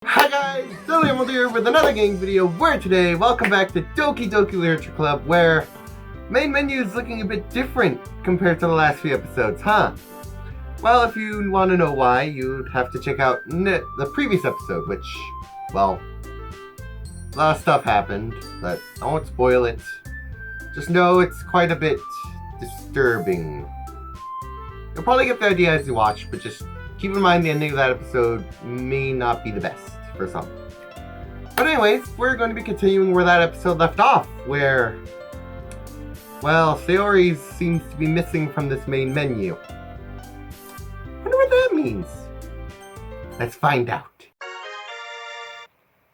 Hi guys, William here with another game video where today, welcome back to Doki Doki Literature Club, where main menu is looking a bit different compared to the last few episodes, huh? Well, if you want to know why, you'd have to check out the previous episode, which, well, a lot of stuff happened, but I won't spoil it. Just know it's quite a bit disturbing. You'll probably get the idea as you watch, but just keep in mind the ending of that episode may not be the best for some. But anyways, we're going to be continuing where that episode left off, where, well, Sayori seems to be missing from this main menu. Wonder what that means. Let's find out.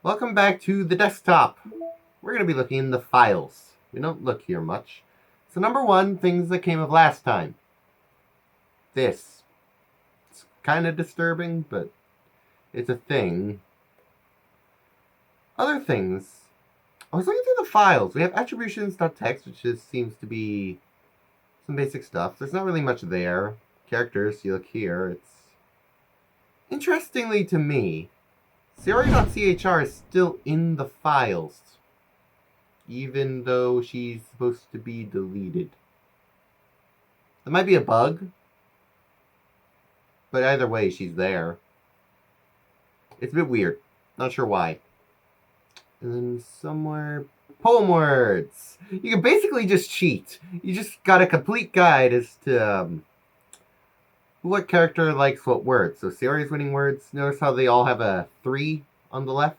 Welcome back to the desktop. We're going to be looking in the files. We don't look here much. So number one, things that came of last time. This. It's kind of disturbing, but it's a thing. Other things. I was looking through the files. We have attributions.txt, which just seems to be some basic stuff. There's not really much there. Characters, you look here, it's... Interestingly to me, Sayori.chr is still in the files, even though she's supposed to be deleted. That might be a bug, but either way, she's there. It's a bit weird. Not sure why. And then somewhere... Poem words! You can basically just cheat. You just got a complete guide as to what character likes what words. So Sayori's winning words. Notice how they all have a 3 on the left?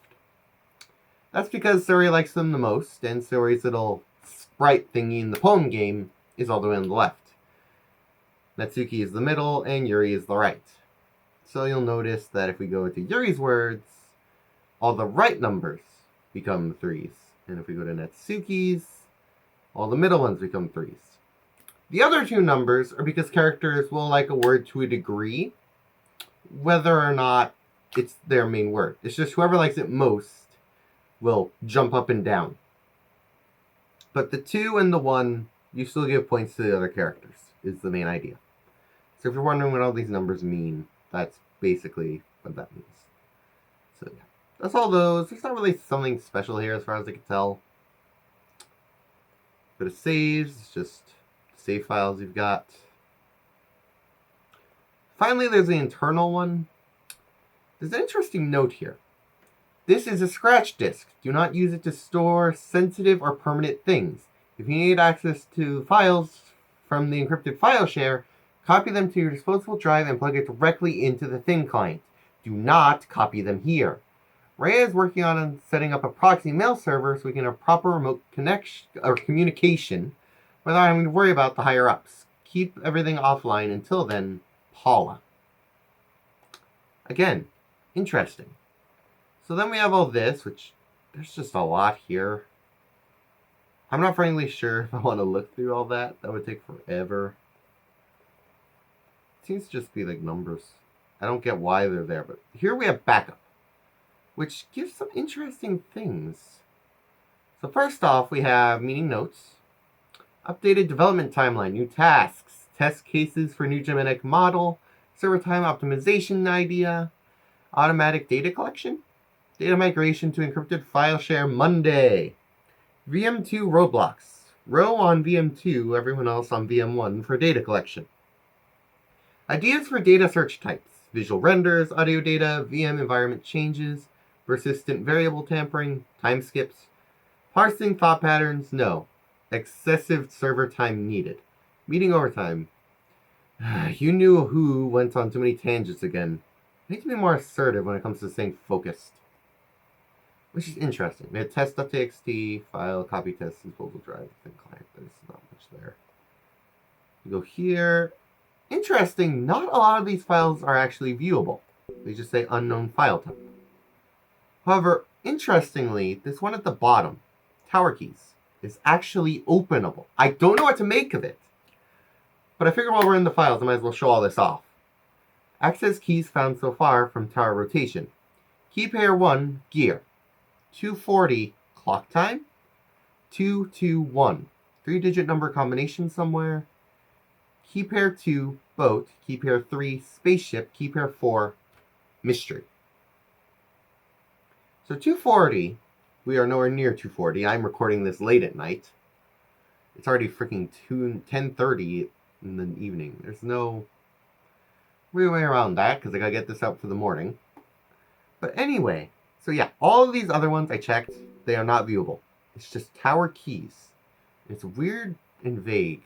That's because Sayori likes them the most, and Sayori's little sprite thingy in the poem game is all the way on the left. Natsuki is the middle, and Yuri is the right. So you'll notice that if we go to Yuri's words, all the right numbers become 3s. And if we go to Natsuki's, all the middle ones become 3s. The other 2 numbers are because characters will like a word to a degree, whether or not it's their main word. It's just whoever likes it most will jump up and down. But the 2 and the 1, you still give points to the other characters, is the main idea. So if you're wondering what all these numbers mean, that's basically what that means. So yeah, that's all those. There's not really something special here as far as I can tell. Go to saves, it's just save files you've got. Finally, there's the internal one. There's an interesting note here. This is a scratch disk. Do not use it to store sensitive or permanent things. If you need access to files from the encrypted file share, copy them to your disposable drive and plug it directly into the thin client. Do not copy them here. Rhea is working on setting up a proxy mail server so we can have proper remote connection or communication without having to worry about the higher ups. Keep everything offline until then, Paula. Again, interesting. So then we have all this, which there's just a lot here. I'm not frankly sure if I want to look through all that. That would take forever. It seems to just be like numbers. I don't get why they're there, but here we have backup, which gives some interesting things. So first off, we have meeting notes, updated development timeline, new tasks, test cases for new genetic model, server time optimization idea, automatic data collection, data migration to encrypted file share Monday, VM2 roadblocks, row on VM2, everyone else on VM1 for data collection. Ideas for data search types, visual renders, audio data, VM environment changes, persistent variable tampering, time skips, parsing thought patterns, no. Excessive server time needed. Meeting overtime. You knew who went on too many tangents again. I need to be more assertive when it comes to staying focused. Which is interesting. We have test.txt, file, copy test, disposal drive, thin client. There's not much there. We go here. Interesting, not a lot of these files are actually viewable. They just say unknown file type. However, interestingly, this one at the bottom, tower keys, is actually openable. I don't know what to make of it, but I figure while we're in the files, I might as well show all this off. Access keys found so far from tower rotation. Key pair 1, gear. 240, clock time. 221, 3-digit number combination somewhere. Key pair 2, boat. Key pair 3, spaceship. Key pair 4, mystery. So 2:40, we are nowhere near 2:40. I'm recording this late at night. It's already freaking 10:30 in the evening. There's no real way around that because I gotta get this out for the morning. But anyway, so yeah, all of these other ones I checked, they are not viewable. It's just tower keys. It's weird and vague.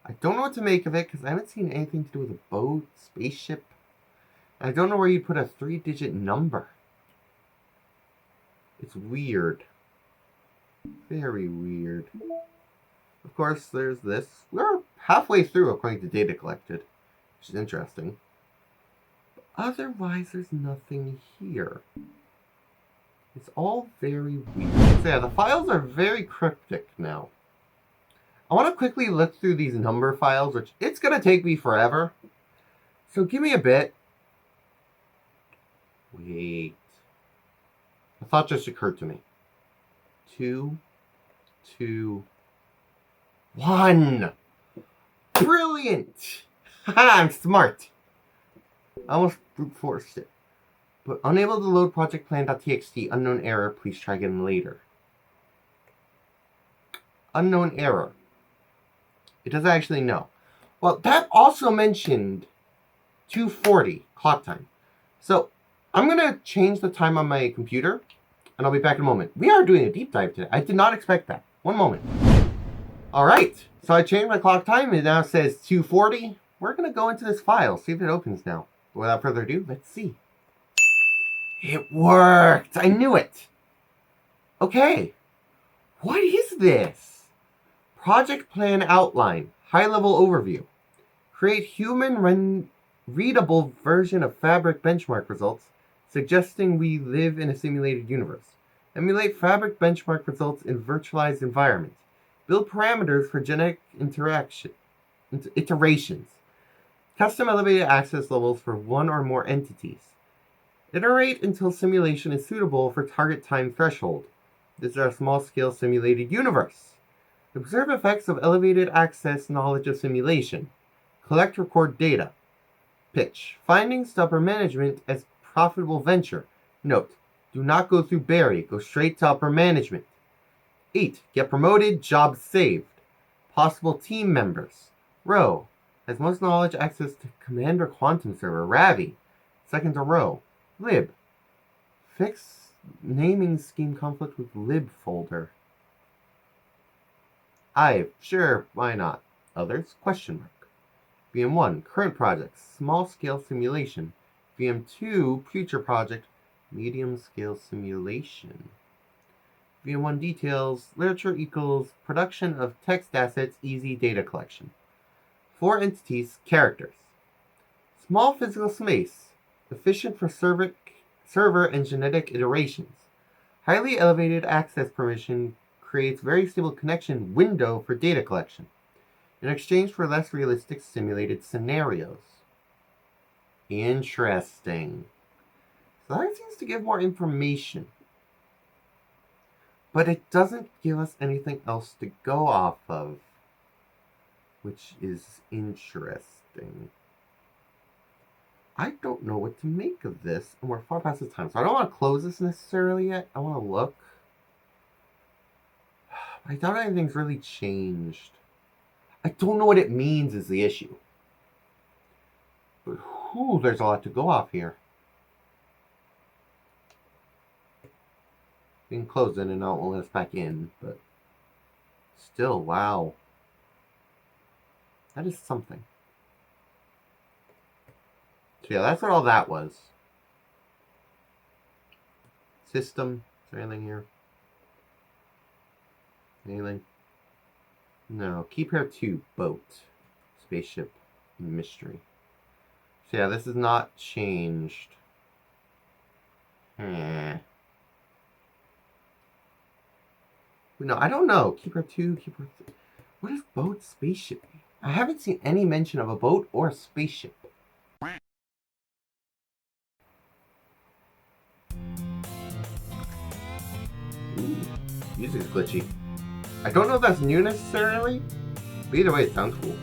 I don't know what to make of it because I haven't seen anything to do with a boat, spaceship. And I don't know where you put a 3-digit number. It's weird. Very weird. Of course, there's this. We're halfway through according to data collected, which is interesting. But otherwise, there's nothing here. It's all very weird. So yeah, the files are very cryptic now. I want to quickly look through these number files, which it's going to take me forever. So give me a bit. Wait. A thought just occurred to me. 2, 2, 1. Brilliant! Haha, I'm smart. I almost brute forced it. But unable to load project plan.txt. Unknown error. Please try again later. Unknown error. It doesn't actually know. Well, that also mentioned 2:40 clock time. So I'm going to change the time on my computer, and I'll be back in a moment. We are doing a deep dive today. I did not expect that. One moment. All right. So I changed my clock time. It now says 2:40. We're going to go into this file, see if it opens now. But without further ado, let's see. It worked. I knew it. Okay. What is this? Project plan outline. High-level overview. Create human readable version of Fabric benchmark results, suggesting we live in a simulated universe. Emulate Fabric benchmark results in virtualized environment. Build parameters for genetic iterations. Custom elevated access levels for one or more entities. Iterate until simulation is suitable for target time threshold. This is our small-scale simulated universe. Observe effects of elevated access knowledge of simulation. Collect record data. Pitch. Findings to upper management as profitable venture. Note, do not go through Barry. Go straight to upper management. 8. Get promoted. Job saved. Possible team members. Row. Has most knowledge access to Commander Quantum Server. Ravi. Second to row. Lib. Fix naming scheme conflict with lib folder. I've. Sure, why not? Others? Question mark. VM1. Current project. Small scale simulation. VM2. Future project. Medium scale simulation. VM1 details. Literature equals production of text assets. Easy data collection. 4 entities. Characters. Small physical space. Efficient for server and genetic iterations. Highly elevated access permission creates very stable connection window for data collection in exchange for less realistic simulated scenarios. Interesting. So that seems to give more information. But it doesn't give us anything else to go off of, which is interesting. I don't know what to make of this, and we're far past the time. So I don't want to close this necessarily yet. I want to look. I doubt anything's really changed. I don't know what it means is the issue. But there's a lot to go off here. We can close it and not let us back in, but still, wow. That is something. So yeah, that's what all that was. System. Is there anything here? Anything? No. Keep here 2. Boat. Spaceship. Mystery. So yeah, this is not changed. No, I don't know. Keep her 2. Keep her 3. What does boat, spaceship mean? I haven't seen any mention of a boat or a spaceship. Ooh, music's glitchy. I don't know if that's new necessarily, but either way it sounds cool.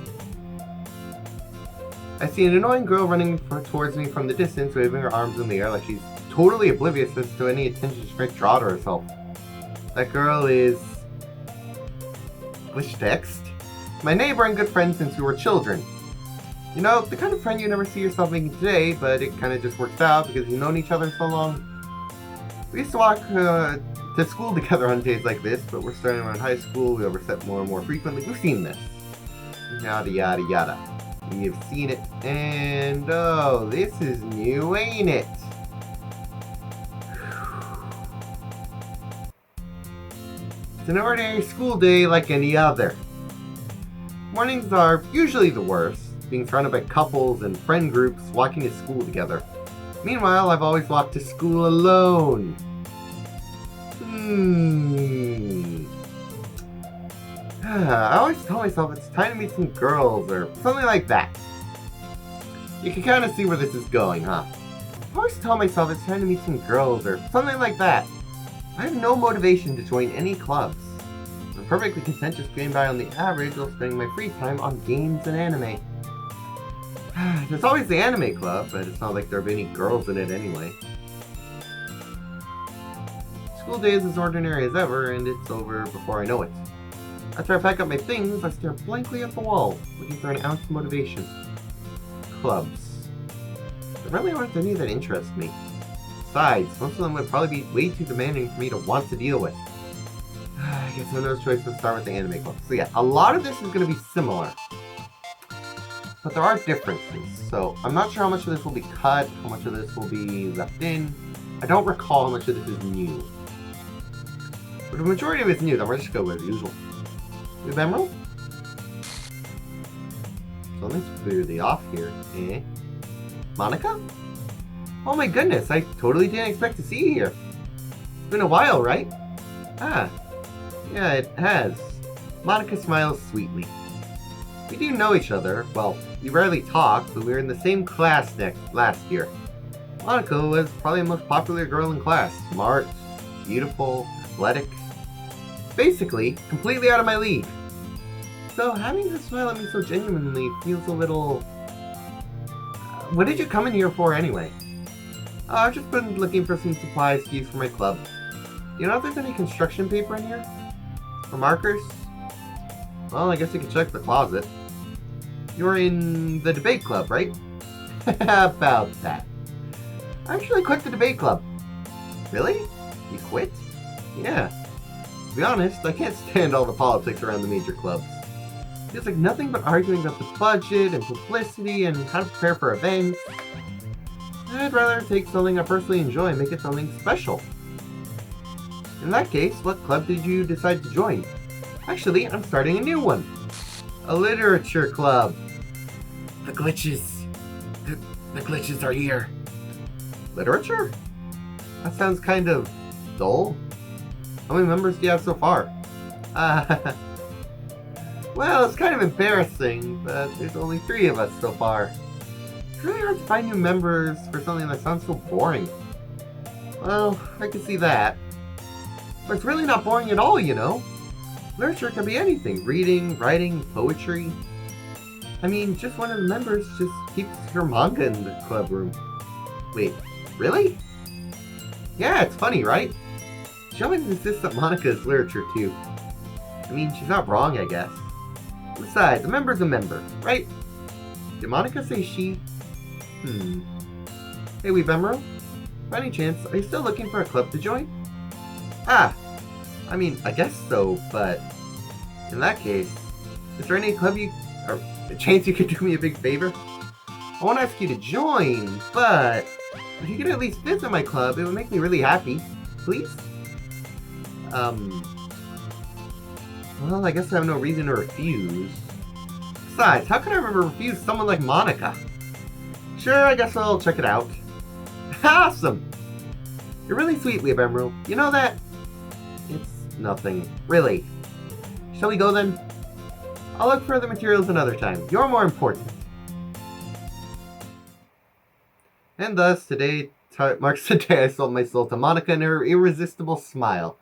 I see an annoying girl running towards me from the distance, waving her arms in the air like she's totally oblivious as to any attention she might draw to herself. That girl is... Glitch text? My neighbor and good friend since we were children. You know, the kind of friend you never see yourself making today, but it kind of just works out because you've known each other so long. We used to walk to school together on days like this, but we're starting around high school, we overstep more and more frequently. We've seen this. Yada yada yada. We've seen it, and oh, this is new, ain't it? It's an ordinary school day like any other. Mornings are usually the worst, being surrounded by couples and friend groups walking to school together. Meanwhile, I've always walked to school alone. I always tell myself it's time to meet some girls or something like that. You can kind of see where this is going, huh? I always tell myself it's time to meet some girls or something like that. I have no motivation to join any clubs. I'm perfectly content just getting by on the average while spending my free time on games and anime. There's always the anime club, but it's not like there are any girls in it anyway. School day is as ordinary as ever, and it's over before I know it. After I pack up my things, I stare blankly at the wall, looking for an ounce of motivation. Clubs. There really aren't any that interest me. Besides, most of them would probably be way too demanding for me to want to deal with. I guess I have no choice but to start with the anime club. So yeah, a lot of this is going to be similar. But there are differences, so I'm not sure how much of this will be cut, how much of this will be left in. I don't recall how much of this is new. But the majority of it's new, then we're just going to go as usual. With Emerald? So let's clear the off here. Monica? Oh my goodness, I totally didn't expect to see you here. It's been a while, right? Ah, yeah, it has. Monica smiles sweetly. We do know each other. Well, we rarely talk, but we were in the same class last year. Monica was probably the most popular girl in class. Smart, beautiful, athletic. Basically, completely out of my league. So having her smile at me so genuinely feels a little... what did you come in here for anyway? I've just been looking for some supplies to use for my club. You know if there's any construction paper in here? Or markers? Well, I guess you can check the closet. You're in the debate club, right? About that. I actually quit the debate club. Really? You quit? Yeah. To be honest, I can't stand all the politics around the major clubs. It's like nothing but arguing about the budget and publicity and how to prepare for events. I'd rather take something I personally enjoy and make it something special. In that case, what club did you decide to join? Actually, I'm starting a new one. A literature club. The glitches. The glitches are here. Literature? That sounds kind of dull. How many members do you have so far? Well, it's kind of embarrassing, but there's only 3 of us so far. It's really hard to find new members for something that sounds so boring. Well, I can see that. But it's really not boring at all, you know? Literature can be anything. Reading, writing, poetry. I mean, just one of the members just keeps her manga in the club room. Wait, really? Yeah, it's funny, right? She always insists that Monica is literature too. I mean, she's not wrong, I guess. Besides, a member's a member, right? Did Monica say she? Hey, Weeb Emerald? By any chance, are you still looking for a club to join? Ah, I mean, I guess so, but in that case, is there any club or a chance you could do me a big favor? I won't ask you to join, but if you could at least visit my club, it would make me really happy. Please? Well, I guess I have no reason to refuse. Besides, how could I ever refuse someone like Monica? Sure, I guess I'll check it out. Awesome! You're really sweet, Weeb Emerald. You know that? It's nothing. Really. Shall we go then? I'll look for the materials another time. You're more important. And thus, today marks the day I sold my soul to Monica and her irresistible smile.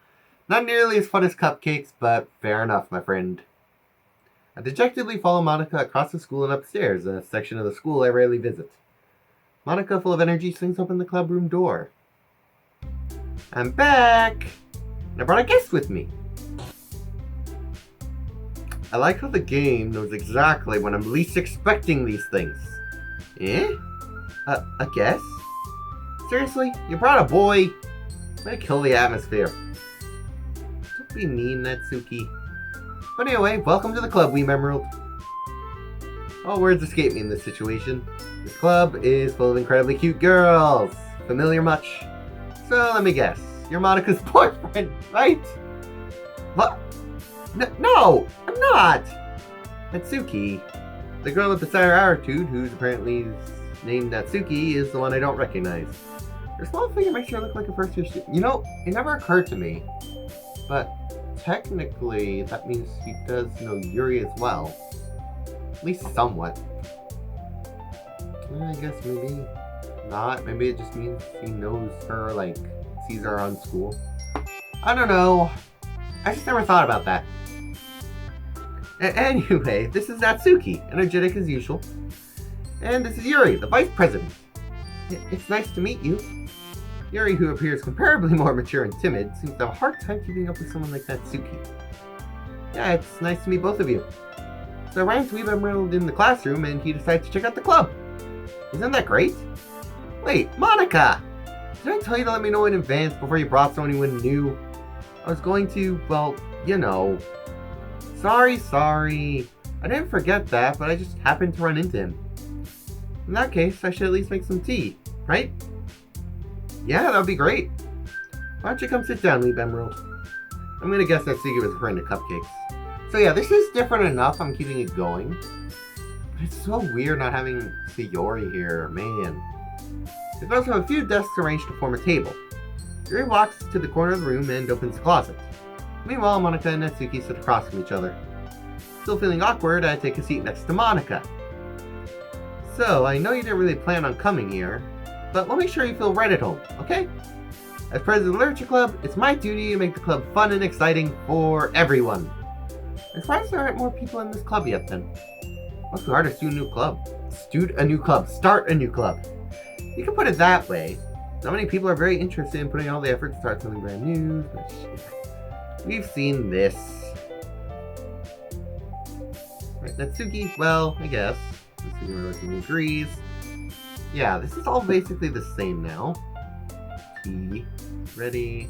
Not nearly as fun as cupcakes, but fair enough, my friend. I dejectedly follow Monica across the school and upstairs, a section of the school I rarely visit. Monica, full of energy, swings open the club room door. I'm back! And I brought a guest with me. I like how the game knows exactly when I'm least expecting these things. Eh? A guest? Seriously? You brought a boy? Way to kill the atmosphere. Don't be mean, Natsuki. But anyway, welcome to the club, Weeb Emerald. All words escape me in this situation. This club is full of incredibly cute girls. Familiar much? So let me guess. You're Monika's boyfriend, right? What? No, I'm not! Natsuki. The girl with the sour attitude, who's apparently named Natsuki, is the one I don't recognize. Her small figure makes her look like a first-year student. You know, it never occurred to me, but technically that means she does know Yuri as well. At least somewhat. I guess maybe not. Maybe it just means he knows her, like, sees her on school. I don't know. I just never thought about that. Anyway, this is Natsuki, energetic as usual. And this is Yuri, the vice president. It's nice to meet you. Yuri, who appears comparably more mature and timid, seems to have a hard time keeping up with someone like Natsuki. Yeah, it's nice to meet both of you. So I ran into Weeb Emerald in the classroom and he decided to check out the club. Isn't that great? Wait, Monika! Did I tell you to let me know in advance before you brought someone you knew? I was going to, well, you know. Sorry. I didn't forget that, but I just happened to run into him. In that case, I should at least make some tea, right? Yeah, that would be great. Why don't you come sit down, Weeb Emerald? I'm gonna guess that Natsuki was referring to cupcakes. So yeah, this is different enough, I'm keeping it going. But it's so weird not having Sayori here, man. There's also a few desks arranged to form a table. Yuri walks to the corner of the room and opens the closet. Meanwhile, Monika and Natsuki sit across from each other. Still feeling awkward, I take a seat next to Monika. So, I know you didn't really plan on coming here, but we'll make sure you feel right at home, okay? As president of the Literature Club, it's my duty to make the club fun and exciting for everyone. I'm surprised there aren't more people in this club yet then. Must be hard to start a new club. Start a new club. You can put it that way. Not many people are very interested in putting all the effort to start something brand new, but we've seen this. Right, Natsuki, well, I guess. Natsuki agrees. Yeah, this is all basically the same now. Tea. Ready.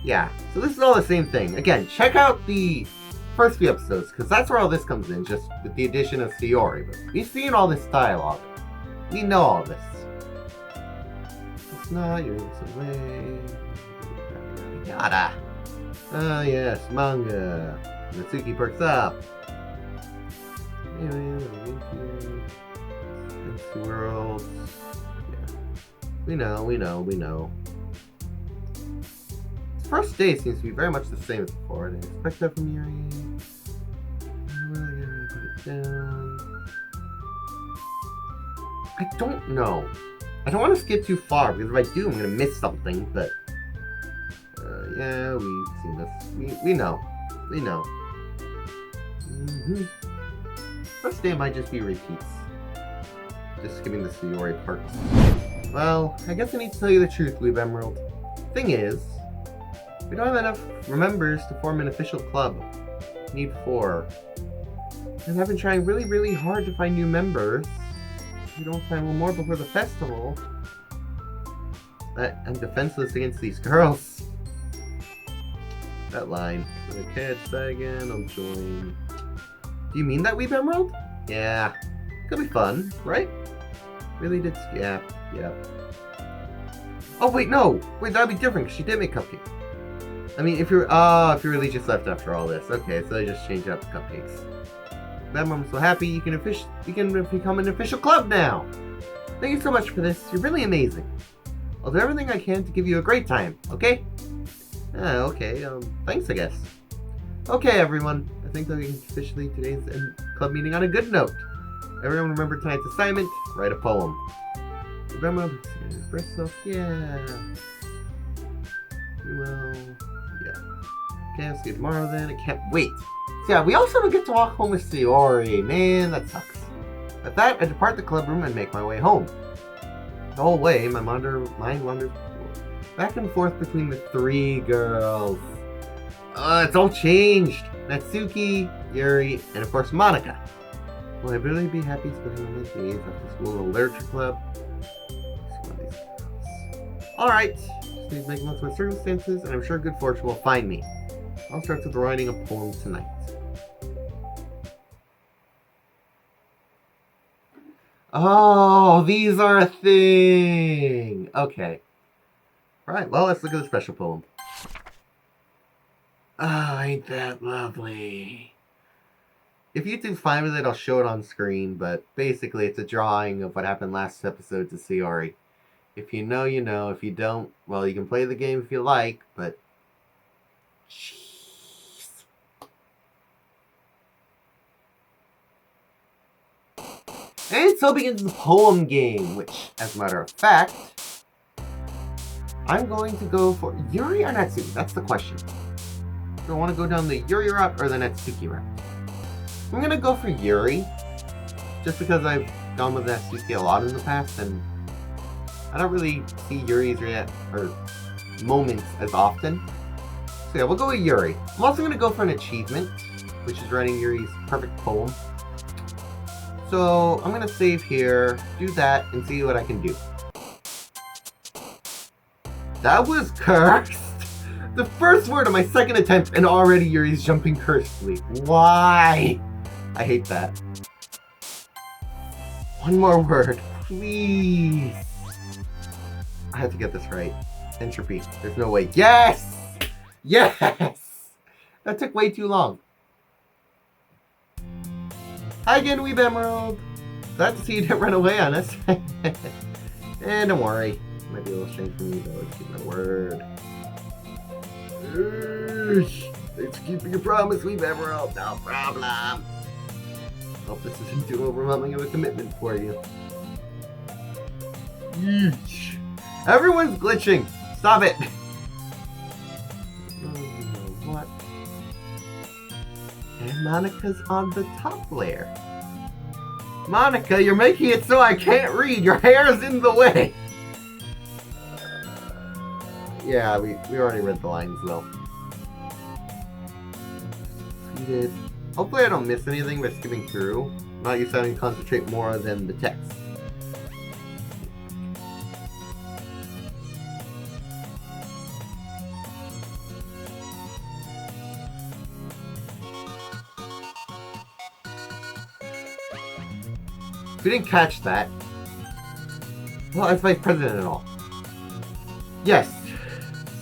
Yeah, so this is all the same thing. Again, check out the first few episodes, because that's where all this comes in, just with the addition of Sayori. But we've seen all this dialogue. We know all this. It's not your way. Yada. Ah, yes, manga. Natsuki perks up. Anyway, the world. Yeah. We know. This first day seems to be very much the same as before. I didn't expect that from Yuri. I'm really gonna put it down. I don't know. I don't want to skip too far, because if I do, I'm gonna miss something, but yeah, we've seen this. We know. First day might just be repeats. Just skipping the Sayori parts. Well, I guess I need to tell you the truth, Weeb Emerald. Thing is, we don't have enough members to form an official club. We need 4. And I've been trying really hard to find new members. If we don't find one more before the festival, I'm defenseless against these girls. That line. I'm gonna catch that again, I'll join. Do you mean that, Weeb Emerald? Yeah. Could be fun, right? Really did, yeah. Oh wait, no! Wait, that'd be different, because she did make cupcakes. I mean, if you really just left after all this. Okay, so they just changed out the cupcakes. I'm so happy you can become an official club now! Thank you so much for this, you're really amazing. I'll do everything I can to give you a great time, okay? Okay, thanks I guess. Okay everyone, I think that we can officially today's club meeting on a good note. Everyone remember tonight's assignment, write a poem. Remember, express yourself, yeah. Well, yeah. Okay, I'll see you tomorrow then, I can't wait. So yeah, we also don't get to walk home with Sayori, man, that sucks. At that, I depart the club room and make my way home. The whole way, my mind wanders Back and forth between the three girls. It's all changed. Natsuki, Yuri, and of course Monika. Will I really be happy spending all my days after school in a literature club? Alright, just need to make most of my circumstances, and I'm sure good fortune will find me. I'll start with writing a poem tonight. Oh, these are a thing! Okay. Alright, well, let's look at the special poem. Oh, ain't that lovely. If YouTube's fine with it, I'll show it on screen, but basically it's a drawing of what happened last episode to Sayori. If you know, you know. If you don't, well, you can play the game if you like, but... Jeez. And so begins the poem game, which, as a matter of fact, I'm going to go for Yuri or Natsuki? That's the question. Do I want to go down the Yuri route or the Natsuki route? I'm going to go for Yuri, just because I've gone with Natsuki a lot in the past, and I don't really see Yuri's moments as often. So yeah, we'll go with Yuri. I'm also going to go for an achievement, which is writing Yuri's perfect poem. So I'm going to save here, do that, and see what I can do. That was cursed! The first word of my second attempt, and already Yuri's jumping cursedly. Why? I hate that. One more word, please. I have to get this right. Entropy. There's no way. Yes! Yes! That took way too long. Hi again, Weeb Emerald. Glad to see you didn't run away on us. And don't worry. It might be a little strange for me, though, to keep my word. Thanks for keeping your promise, Weeb Emerald. No problem. Hope this isn't too overwhelming of a commitment for you. Yeesh. Everyone's glitching. Stop it. What? And Monika's on the top layer. Monika, you're making it so I can't read. Your hair's in the way. Yeah, we already read the lines though. Tweeted. Hopefully I don't miss anything by skipping through. I'm not used to having to concentrate more than the text. If you didn't catch that, well, as vice president and all. Yes,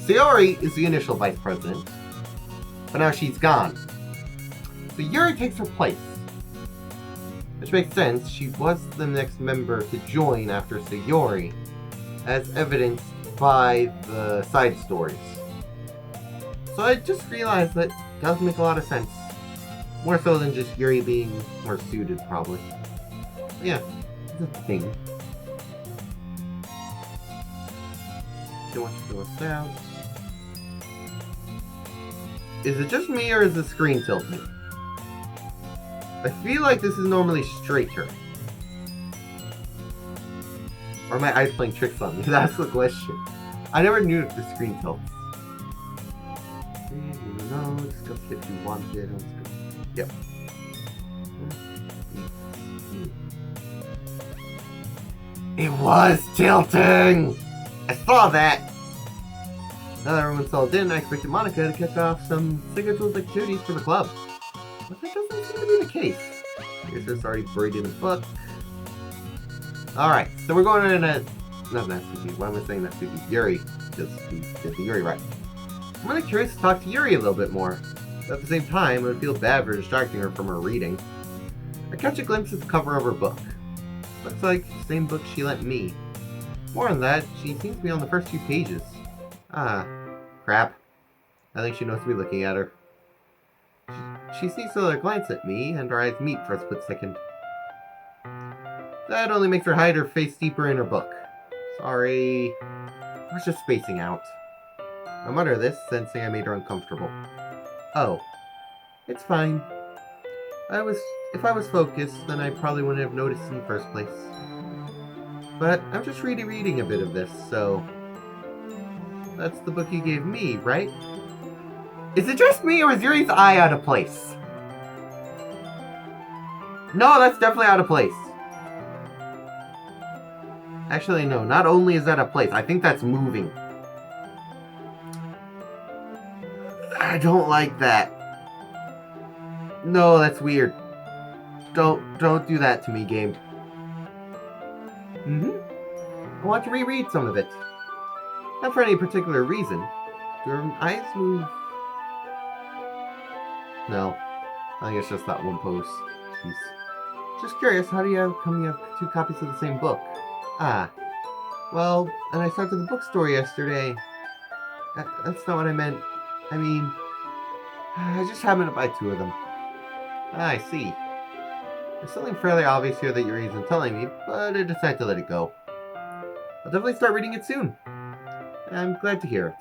Sayori is the initial vice president, but now she's gone. So Yuri takes her place. Which makes sense, she was the next member to join after Sayori, as evidenced by the side stories. So I just realized that does make a lot of sense. More so than just Yuri being more suited, probably. But yeah, it's a thing. Don't want to fill this out. Is it just me or is the screen tilting? I feel like this is normally straighter. Or are my eyes playing tricks on me? That's the question. I never knew if the screen tilts. No, discuss if you wanted. Yep. It was tilting! I saw that! Now that everyone's settled in, I expected Monika to kick off some scheduled activities for the club. But that doesn't seem to be the case. I guess it's already buried in the book. Alright, so we're going in a... Not Natsuki, why am I saying Natsuki? Yuri, because we did the Yuri right. I'm really curious to talk to Yuri a little bit more. But at the same time, I would feel bad for distracting her from her reading. I catch a glimpse of the cover of her book. Looks like the same book she lent me. More than that, she seems to be on the first few pages. Ah, crap. I think she knows me looking at her. She sneaks another glance at me, and our eyes meet for a split second. That only makes her hide her face deeper in her book. Sorry. I was just spacing out. I mutter this, sensing I made her uncomfortable. Oh. It's fine. If I was focused, then I probably wouldn't have noticed in the first place. But I'm just reading a bit of this, so... That's the book you gave me, right? Is it just me, or is Yuri's eye out of place? No, that's definitely out of place. Actually, no. Not only is that out of place, I think that's moving. I don't like that. No, that's weird. Don't do that to me, game. I want to reread some of it. Not for any particular reason. Do your eyes move? No. I think it's just that one post. Jeez. Just curious, how do you come you have 2 copies of the same book? Ah. Well, and I started the bookstore yesterday. That's not what I meant. I mean, I just happened to buy 2 of them. Ah, I see. There's something fairly obvious here that Yuri isn't telling me, but I decided to let it go. I'll definitely start reading it soon. I'm glad to hear it.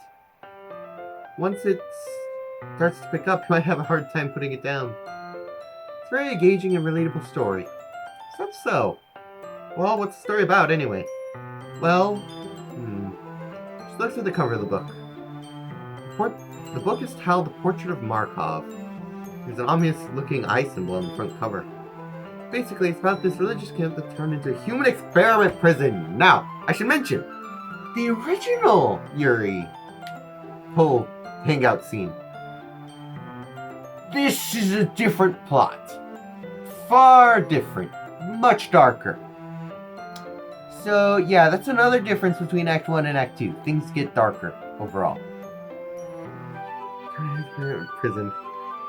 Once it starts to pick up, you might have a hard time putting it down. It's a very engaging and relatable story. Is that so? Well, what's the story about, anyway? Well, just look at the cover of the book. The book is titled The Portrait of Markov. There's an ominous-looking eye symbol on the front cover. Basically, it's about this religious camp that turned into a human experiment prison. Now, I should mention, the original Yuri whole hangout scene. This is a different plot. Far different. Much darker. So, yeah, that's another difference between Act 1 and Act 2. Things get darker, overall. Prison.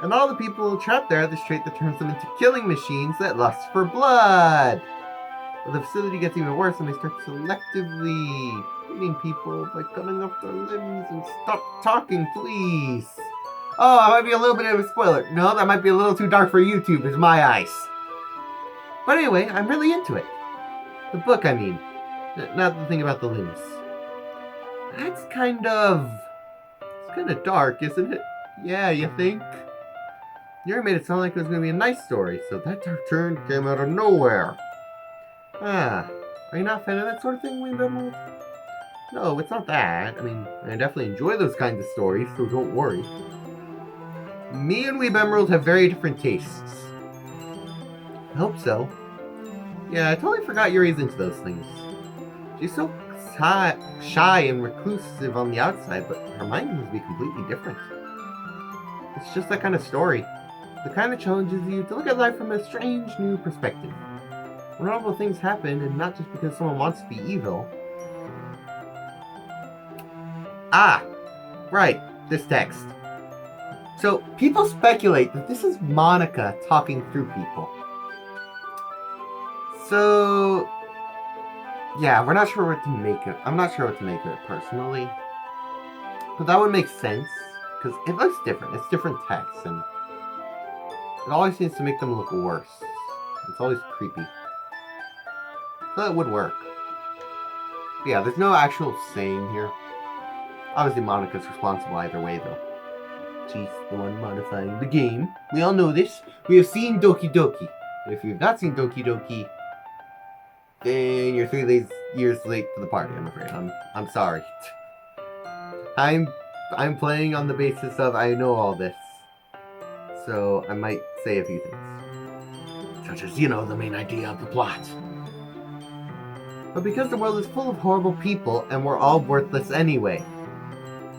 And all the people trapped there have this trait that turns them into killing machines that lust for blood. But the facility gets even worse when they start selectively eating people by cutting off their limbs and stop talking, please. Oh, that might be a little bit of a spoiler. No, that might be a little too dark for YouTube, is my eyes. But anyway, I'm really into it. The book, I mean. Not the thing about the limbs. That's kind of dark, isn't it? Yeah, you think? Yuri made it sound like it was going to be a nice story, so that dark turn came out of nowhere. Ah, are you not a fan of that sort of thing, Wayne Emerald? No, it's not that. I mean, I definitely enjoy those kinds of stories, so don't worry. Me and Weeb Emerald have very different tastes. I hope so. Yeah, I totally forgot Yuri's into those things. She's so shy and reclusive on the outside, but her mind seems to be completely different. It's just that kind of story. The kind that challenges you to look at life from a strange new perspective. When horrible things happen, and not just because someone wants to be evil. Ah, right, this text. So, people speculate that this is Monica talking through people. So, yeah, we're not sure what to make it. I'm not sure what to make of it personally. But that would make sense, because it looks different. It's different text, and it always seems to make them look worse. It's always creepy. So that would work. But yeah, there's no actual saying here. Obviously, Monica's responsible either way, though. She's the one modifying the game. We all know this. We have seen Doki Doki. And if you've not seen Doki Doki, then you're 3 years late to the party, I'm afraid. I'm sorry. I'm playing on the basis of I know all this. So I might say a few things. Such as, the main idea of the plot. But because the world is full of horrible people and we're all worthless anyway.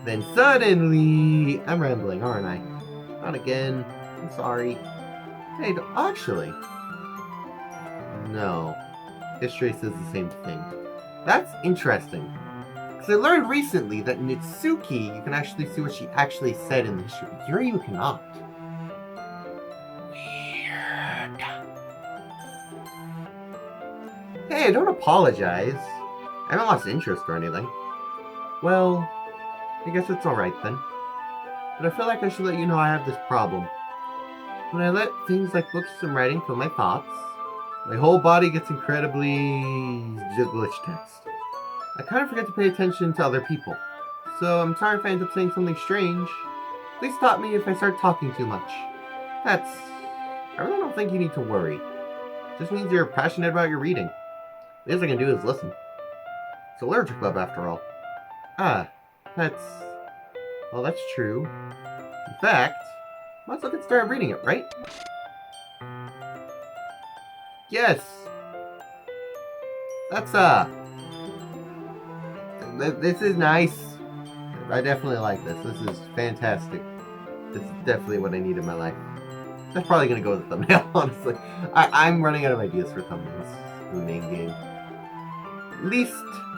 Then suddenly... I'm rambling, aren't I? Not again. I'm sorry. Hey, actually... No. History says the same thing. That's interesting. Because I learned recently that in Itsuki, you can actually see what she actually said in the history. Here you cannot. Weird. Hey, don't apologize. I haven't lost interest or anything. Well, I guess it's alright then. But I feel like I should let you know I have this problem. When I let things like books and writing fill my thoughts, my whole body gets incredibly glitch text. I kind of forget to pay attention to other people. So I'm sorry if I end up saying something strange. Please stop me if I start talking too much. I really don't think you need to worry. It just means you're passionate about your reading. The least I can do is listen. It's a literature club after all. Ah, That's... Well, that's true. In fact, might as well get started reading it, right? Yes! That's, this is nice. I definitely like this. This is fantastic. This is definitely what I need in my life. That's probably going to go with the thumbnail, honestly. I'm running out of ideas for thumbnails in the main game. At least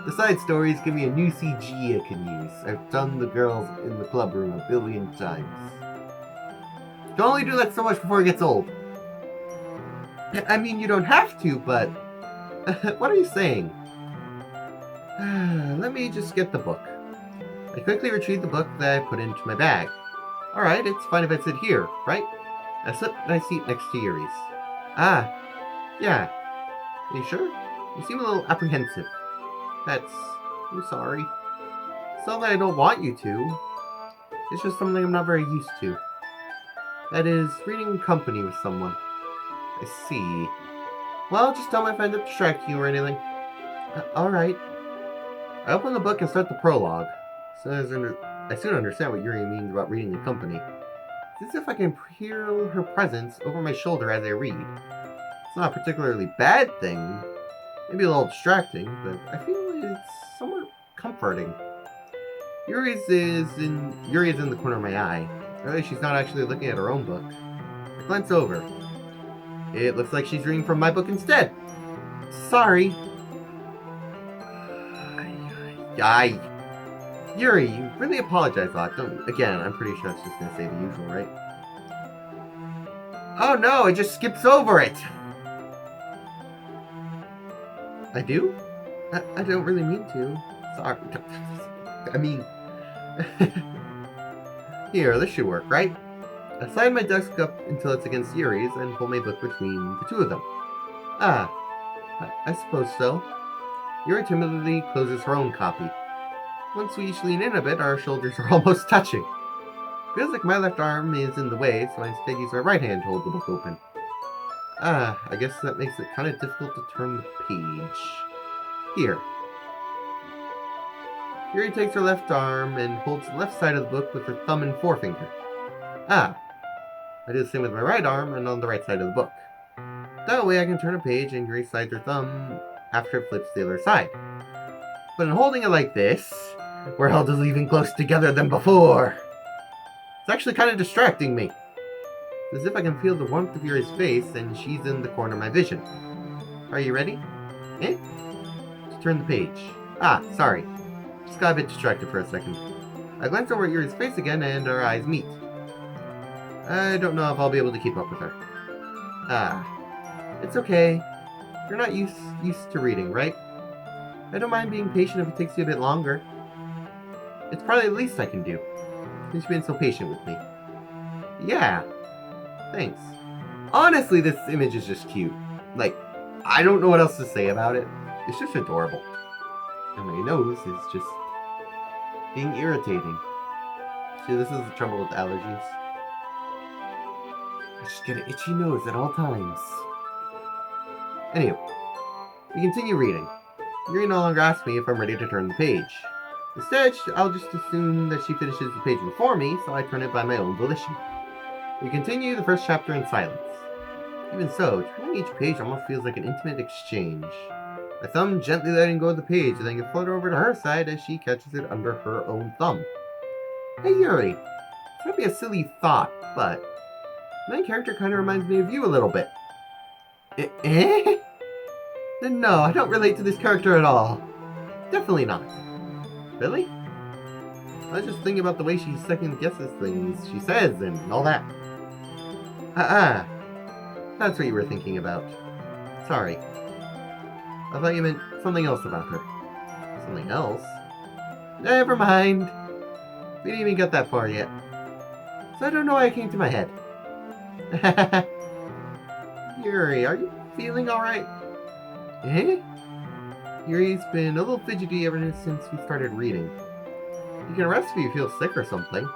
the side stories give me a new CG I can use. I've done the girls in the club room a billion times. Can only do that so much before it gets old. I mean, you don't have to, but... what are you saying? Let me just get the book. I quickly retrieve the book that I put into my bag. Alright, it's fine if I sit here, right? I slip my seat next to Yuri's. Ah, yeah. Are you sure? You seem a little apprehensive. I'm sorry. It's not that I don't want you to. It's just something I'm not very used to. That is, reading in company with someone. I see. Well, just don't mind if I end up distracting you or anything. Alright. I open the book and start the prologue. I soon understand what Yuri means about reading in company. It's as if I can hear her presence over my shoulder as I read. It's not a particularly bad thing. Maybe a little distracting, but I feel it's somewhat comforting. Yuri is in the corner of my eye. Really, she's not actually looking at her own book. I glance over. It looks like she's reading from my book instead. Sorry. Yuri, you really apologize a lot, don't you? Again, I'm pretty sure it's just gonna say the usual, right? Oh no, it just skips over it! I do? I don't really mean to. Sorry. I mean... Here, this should work, right? I slide my desk up until it's against Yuri's and pull my book between the two of them. Ah, I suppose so. Yuri timidly closes her own copy. Once we each lean in a bit, our shoulders are almost touching. Feels like my left arm is in the way, so I instead use my right hand to hold the book open. Ah, I guess that makes it kind of difficult to turn the page. Here. Yuri takes her left arm and holds the left side of the book with her thumb and forefinger. Ah, I do the same with my right arm and on the right side of the book. That way I can turn a page and Yuri slides her thumb after it flips the other side. But in holding it like this, we're held as even closer together than before. It's actually kind of distracting me. As if I can feel the warmth of Yuri's face and she's in the corner of my vision. Are you ready? To turn the page. Ah, sorry. Just got a bit distracted for a second. I glance over at Yuri's face again and our eyes meet. I don't know if I'll be able to keep up with her. Ah, it's okay. You're not used to reading, right? I don't mind being patient if it takes you a bit longer. It's probably the least I can do. Since you've been so patient with me. Yeah. Thanks. Honestly, this image is just cute. Like, I don't know what else to say about it. It's just adorable. And my nose is just being irritating. See, this is the trouble with allergies. I just get an itchy nose at all times. Anyway, we continue reading. Yuri no longer asks me if I'm ready to turn the page. Instead, I'll just assume that she finishes the page before me, so I turn it by my own volition. We continue the first chapter in silence. Even so, turning each page almost feels like an intimate exchange. My thumb gently letting go of the page, and then can flutter over to her side as she catches it under her own thumb. Hey Yuri, this might be a silly thought, but the main character kind of reminds me of you a little bit. Eh? No, I don't relate to this character at all. Definitely not. Really? I was just thinking about the way she second guesses things she says and all that. That's what you were thinking about. Sorry. I thought you meant something else about her. Something else? Never mind. We didn't even get that far yet. So I don't know why it came to my head. Yuri, are you feeling alright? Eh? Yuri's been a little fidgety ever since we started reading. You can rest if you feel sick or something.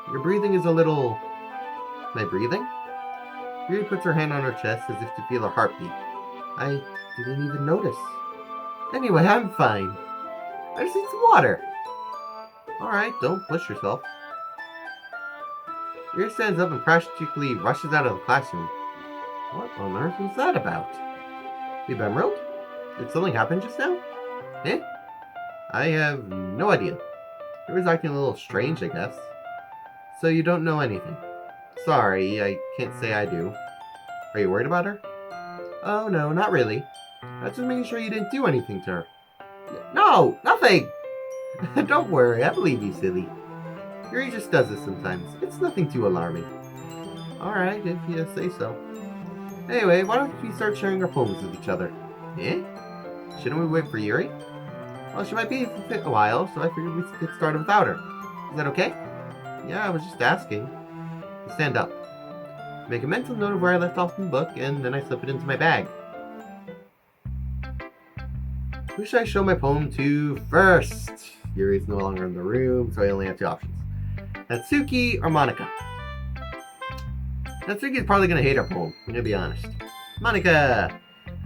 Your breathing is a little... Am I breathing? Yuri puts her hand on her chest as if to feel her heartbeat. I didn't even notice. Anyway, I'm fine. I just need some water. Alright, don't push yourself. Yuri stands up and practically rushes out of the classroom. What on earth was that about? We've Emerald? Did something happen just now? Eh? I have no idea. Yuri's acting a little strange, I guess. So you don't know anything? Sorry, I can't say I do. Are you worried about her? Oh no, not really. I was just making sure you didn't do anything to her. No, nothing! Don't worry, I believe you, silly. Yuri just does this sometimes. It's nothing too alarming. Alright, if you say so. Anyway, why don't we start sharing our poems with each other? Eh? Shouldn't we wait for Yuri? Well, she might be a while, so I figured we'd get started without her. Is that okay? Yeah, I was just asking. Stand up. Make a mental note of where I left off in the book, and then I slip it into my bag. Who should I show my poem to first? Yuri's no longer in the room, so I only have two options. Natsuki or Monika? Natsuki's probably going to hate our poem, I'm going to be honest. Monika!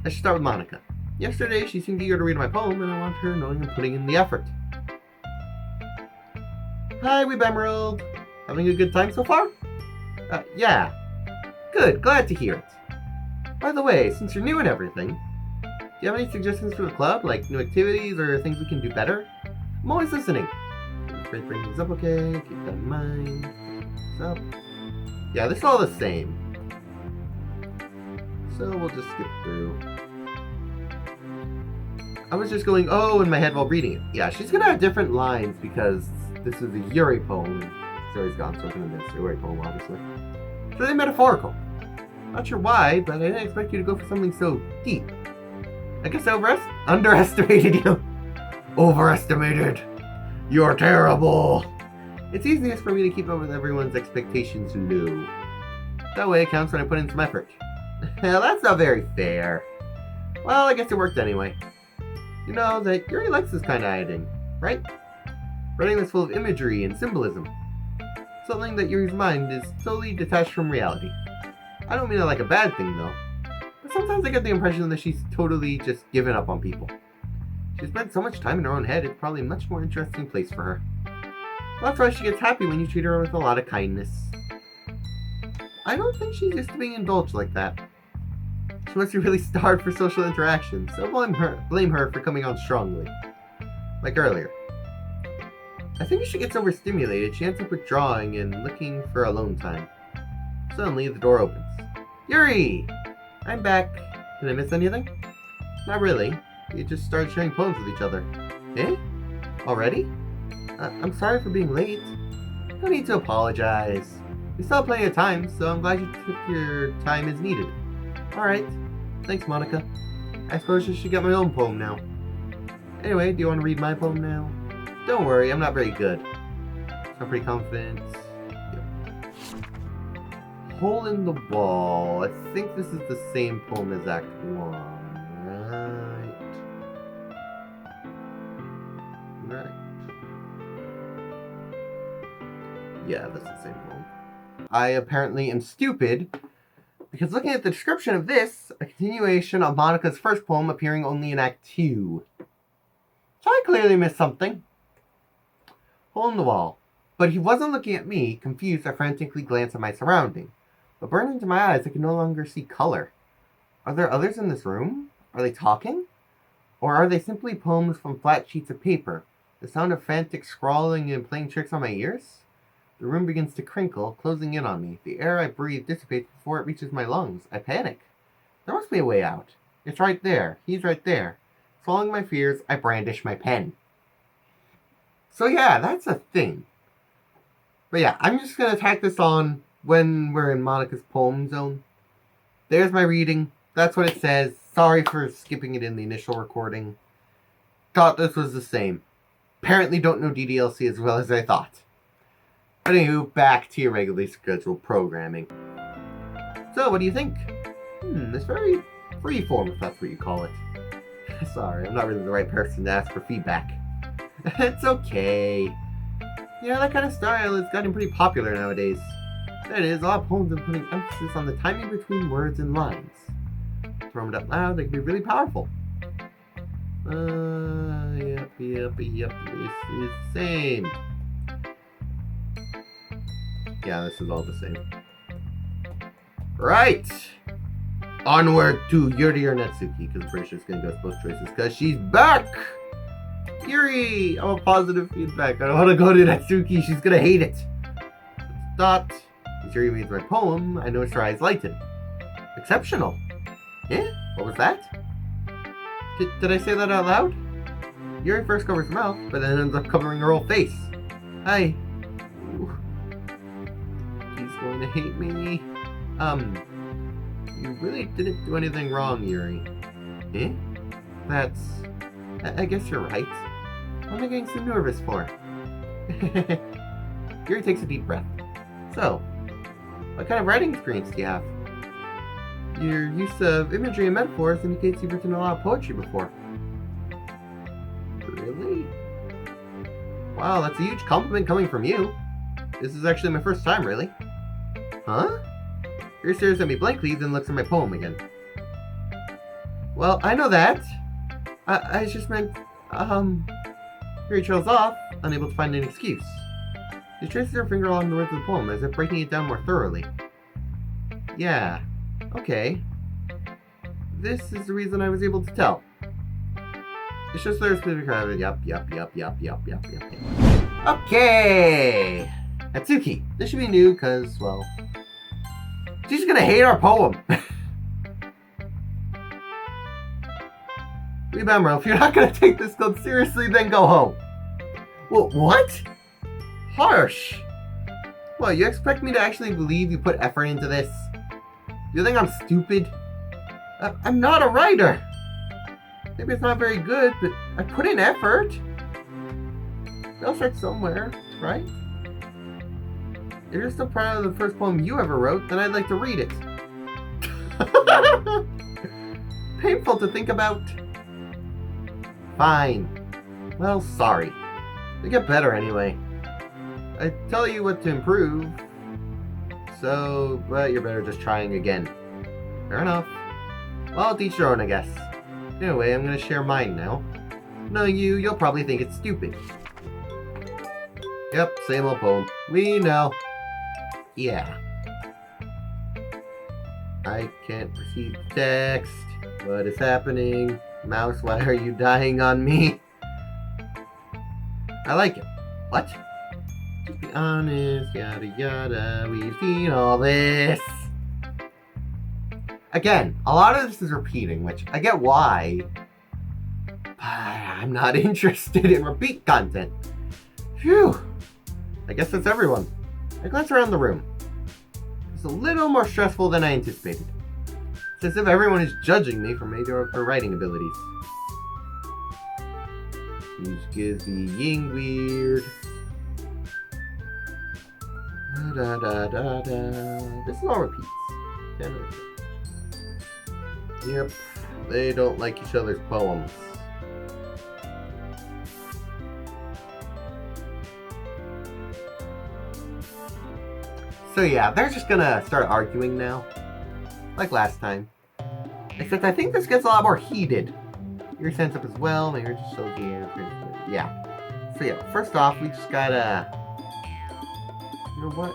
I should start with Monika. Yesterday, she seemed eager to read my poem, and I want her knowing I'm putting in the effort. Hi, Weeb Emerald! Having a good time so far? Yeah. Good, glad to hear it. By the way, since you're new and everything, do you have any suggestions for the club, like new activities or things we can do better? I'm always listening. Bring things up, okay? Keep that in mind. Things up. Yeah, this is all the same. So we'll just skip through. I was just going, oh, in my head while reading it. Yeah, she's gonna have different lines because this is a Yuri poem. Yuri's gone, so I'm gonna miss Yuri poem, obviously. So they're metaphorical. Not sure why, but I didn't expect you to go for something so deep. I guess I underestimated you. Overestimated. You're terrible. It's easiest for me to keep up with everyone's expectations low. That way it counts when I put in some effort. Well, that's not very fair. Well, I guess it worked anyway. You know that Yuri likes this kind of editing, right? Writing that's full of imagery and symbolism. Something that Yuri's mind is totally detached from reality. I don't mean it like a bad thing, though. But sometimes I get the impression that she's totally just given up on people. She spent so much time in her own head, it's probably a much more interesting place for her. Well, that's why she gets happy when you treat her with a lot of kindness. I don't think she's used to being indulged like that. She must be really starved for social interaction, so blame her for coming on strongly. Like earlier. I think as she gets overstimulated, she ends up withdrawing and looking for alone time. Suddenly, the door opens. Yuri! I'm back. Did I miss anything? Not really. We just started sharing poems with each other. Eh? Already? I'm sorry for being late. No need to apologize. We still have plenty of time, so I'm glad you took your time as needed. Alright. Thanks, Monika. I suppose I should get my own poem now. Anyway, do you want to read my poem now? Don't worry, I'm not very good. I'm pretty confident. Yep. Hole in the Wall. I think this is the same poem as Act 1. Right. Yeah, that's the same poem. I apparently am stupid, because looking at the description of this, a continuation of Monika's first poem appearing only in Act 2. So I clearly missed something. Hole in the Wall. But he wasn't looking at me. Confused, I frantically glanced at my surrounding. But burned into my eyes, I could no longer see color. Are there others in this room? Are they talking? Or are they simply poems from flat sheets of paper? The sound of frantic scrawling and playing tricks on my ears? The room begins to crinkle, closing in on me. The air I breathe dissipates before it reaches my lungs. I panic. There must be a way out. It's right there. He's right there. Swallowing my fears, I brandish my pen. So yeah, that's a thing. But yeah, I'm just going to tack this on when we're in Monika's poem zone. There's my reading. That's what it says. Sorry for skipping it in the initial recording. Thought this was the same. Apparently don't know DDLC as well as I thought. But anywho, back to your regularly scheduled programming. So, what do you think? It's very freeform, if that's what you call it. Sorry, I'm not really the right person to ask for feedback. It's okay. Yeah, that kind of style is getting pretty popular nowadays. That is, a lot of poems are putting emphasis on the timing between words and lines. Thrown out loud, they can be really powerful. Yep, this is the same. Yeah, this is all the same. Right! Onward to Yuri or Natsuki, because I'm pretty sure it's going to go both choices, because she's back! Yuri! I want positive feedback. I don't want to go to Natsuki. She's going to hate it. Dot. As Yuri reads my poem, I notice her eyes lighten. Exceptional. Eh? What was that? Did I say that out loud? Yuri first covers her mouth, but then ends up covering her whole face. Hi. Ooh. He's going to hate me. You really didn't do anything wrong, Yuri. Eh? That's... I guess you're right. What am I getting so nervous for? Yuri takes a deep breath. So, what kind of writing experience do you have? Your use of imagery and metaphors indicates you've written a lot of poetry before. Really? Wow, that's a huge compliment coming from you. This is actually my first time, really. Huh? Yuri stares at me blankly, then looks at my poem again. Well, I know that. I just meant, Yuri trails off, unable to find an excuse. She traces her finger along the words of the poem, as if breaking it down more thoroughly. Yeah, okay. This is the reason I was able to tell. It's just there's specific kind of yup. Okay! Natsuki. This should be new, because, well, she's gonna hate our poem. Remember, if you're not gonna take this code seriously, then go home. Well, what? Harsh. What, you expect me to actually believe you put effort into this? You think I'm stupid? I'm not a writer. Maybe it's not very good, but I put in effort. It'll start somewhere, right? If you're still proud of the first poem you ever wrote, then I'd like to read it. Painful to think about. Fine. Well, sorry. You'll get better anyway. I tell you what to improve. So, but you're better just trying again. Fair enough. Well, I'll teach your own, I guess. Anyway, I'm gonna share mine now. Knowing you, you'll probably think it's stupid. Yep, same old poem. We know. Yeah. I can't proceed the text. What is happening? Mouse, why are you dying on me? I like it. What? Just be honest, yada yada, we've seen all this. Again, a lot of this is repeating, which I get why, but I'm not interested in repeat content. Phew. I guess that's everyone. I glance around the room. It's a little more stressful than I anticipated. It's as if everyone is judging me for mediocre writing abilities. Each gives the ying weird. Da da da da. This is all repeats. Yep, they don't like each other's poems. So yeah, they're just gonna start arguing now. Like last time. Except I think this gets a lot more heated. Your sense up as well, maybe just shows you. Yeah. So yeah, first off, we just gotta... You know what?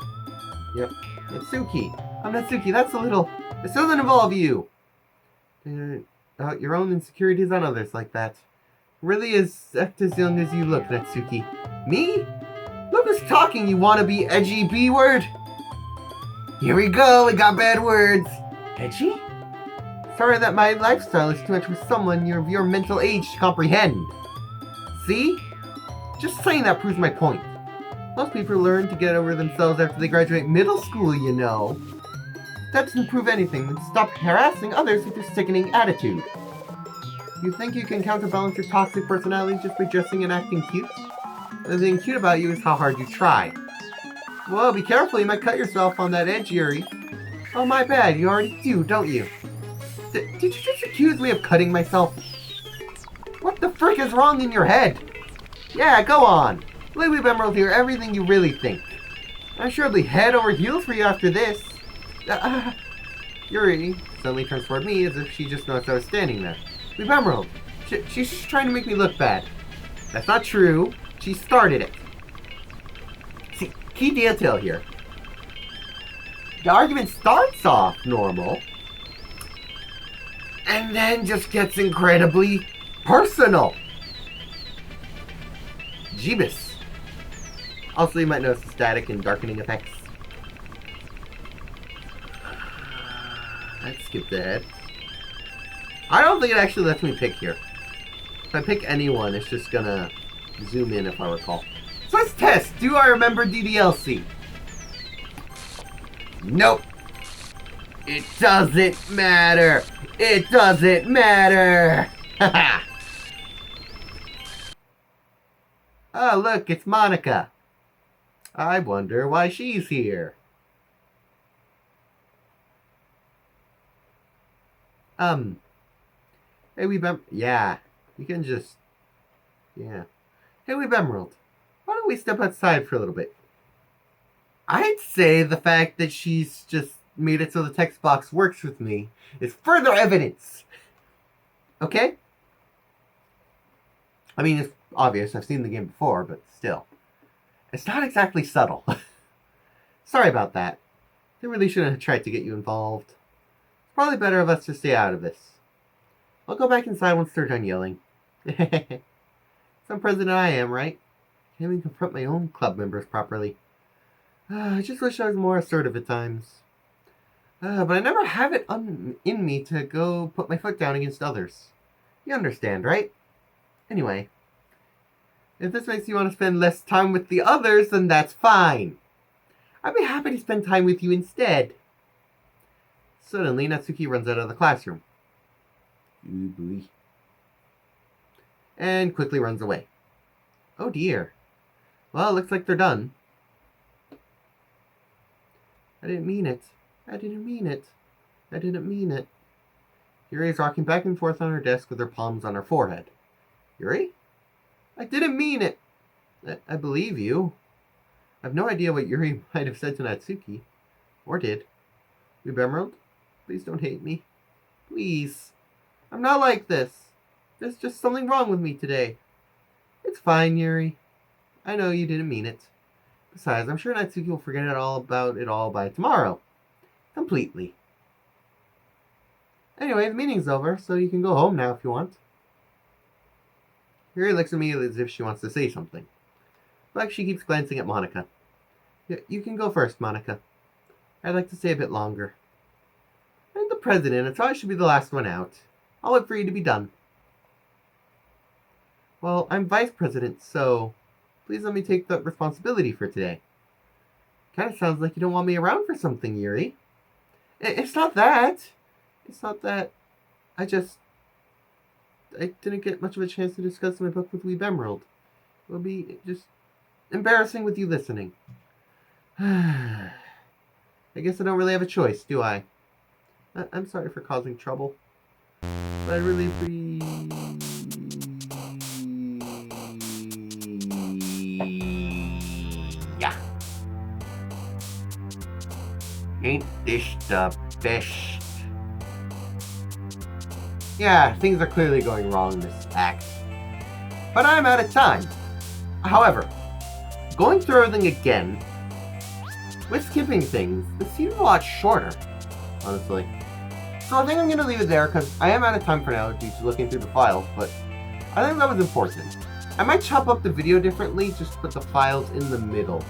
Yep. Natsuki. I'm Natsuki, that's a little... This doesn't involve you. Your own insecurities on others like that. Really is act as young as you look, Natsuki. Me? Look who's talking, you wannabe edgy B-word. Here we go, we got bad words. Edgy? Sorry that my lifestyle is too much for someone of your mental age to comprehend. See? Just saying that proves my point. Most people learn to get over themselves after they graduate middle school, you know. That doesn't prove anything, then stop harassing others with your sickening attitude. You think you can counterbalance your toxic personality just by dressing and acting cute? The thing cute about you is how hard you try. Well, be careful, you might cut yourself on that edge, Yuri. Oh, my bad, you already do, don't you? Did you just accuse me of cutting myself? What the frick is wrong in your head? Yeah, go on. Let me Emerald hear everything you really think. I'm sure I'll be head over heels for you after this. Yuri suddenly turns toward me as if she just noticed I was standing there. We've Emerald. She's just trying to make me look bad. That's not true. She started it. See, key detail here. The argument starts off normal, and then just gets incredibly personal. Jeebus. Also, you might notice the static and darkening effects. Let's skip that. I don't think it actually lets me pick here. If I pick anyone, it's just gonna zoom in if I recall. So let's test. Do I remember DDLC? Nope. It doesn't matter. It doesn't matter. Haha. Oh, look, it's Monica. I wonder why she's here. Hey, yeah, you can just, yeah. Hey, Emerald, why don't we step outside for a little bit? I'd say the fact that she's just made it so the text box works with me is further evidence. Okay? I mean, it's obvious. I've seen the game before, but still. It's not exactly subtle. Sorry about that. They really shouldn't have tried to get you involved. It's probably better of us to stay out of this. I'll go back inside once they're done yelling. Some president I am, right? Can't even confront my own club members properly. I just wish I was more assertive at times. But I never have it in me to go put my foot down against others. You understand, right? Anyway, if this makes you want to spend less time with the others, then that's fine. I'd be happy to spend time with you instead. Suddenly, Natsuki runs out of the classroom. Ooh, boy. And quickly runs away. Oh dear. Well, it looks like they're done. I didn't mean it. I didn't mean it. I didn't mean it. Yuri is rocking back and forth on her desk with her palms on her forehead. Yuri? I didn't mean it. I believe you. I've no idea what Yuri might have said to Natsuki. Or did. Emerald, please don't hate me. Please. I'm not like this. There's just something wrong with me today. It's fine, Yuri. I know you didn't mean it. Besides, I'm sure Natsuki will forget about it all by tomorrow. Completely. Anyway, the meeting's over, so you can go home now if you want. Yuri looks at me as if she wants to say something. But she keeps glancing at Monica. You can go first, Monica. I'd like to stay a bit longer. I'm the president, so I should be the last one out. I'll wait for you to be done. Well, I'm vice president, so please let me take the responsibility for today. Kind of sounds like you don't want me around for something, Yuri. It's not that. It's not that. I didn't get much of a chance to discuss my book with Emerald. It will be just embarrassing with you listening. I guess I don't really have a choice, do I? I'm sorry for causing trouble. But I really yeah. Ain't this the best? Yeah, things are clearly going wrong in this act. But I'm out of time. However, going through everything again, with skipping things, it seems a lot shorter, honestly. So I think I'm going to leave it there because I am out of time for now due to looking through the files, but I think that was important. I might chop up the video differently, just put the files in the middle.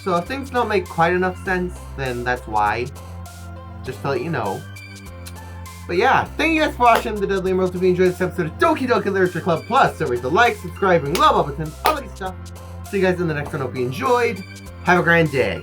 So if things don't make quite enough sense, then that's why. Just to let you know. But yeah, thank you guys for watching the Deadly Emeralds. If you enjoyed this episode of Doki Doki Literature Club Plus, don't forget to like, subscribe, and love all buttons, all that good stuff. See you guys in the next one. Hope you enjoyed. Have a grand day.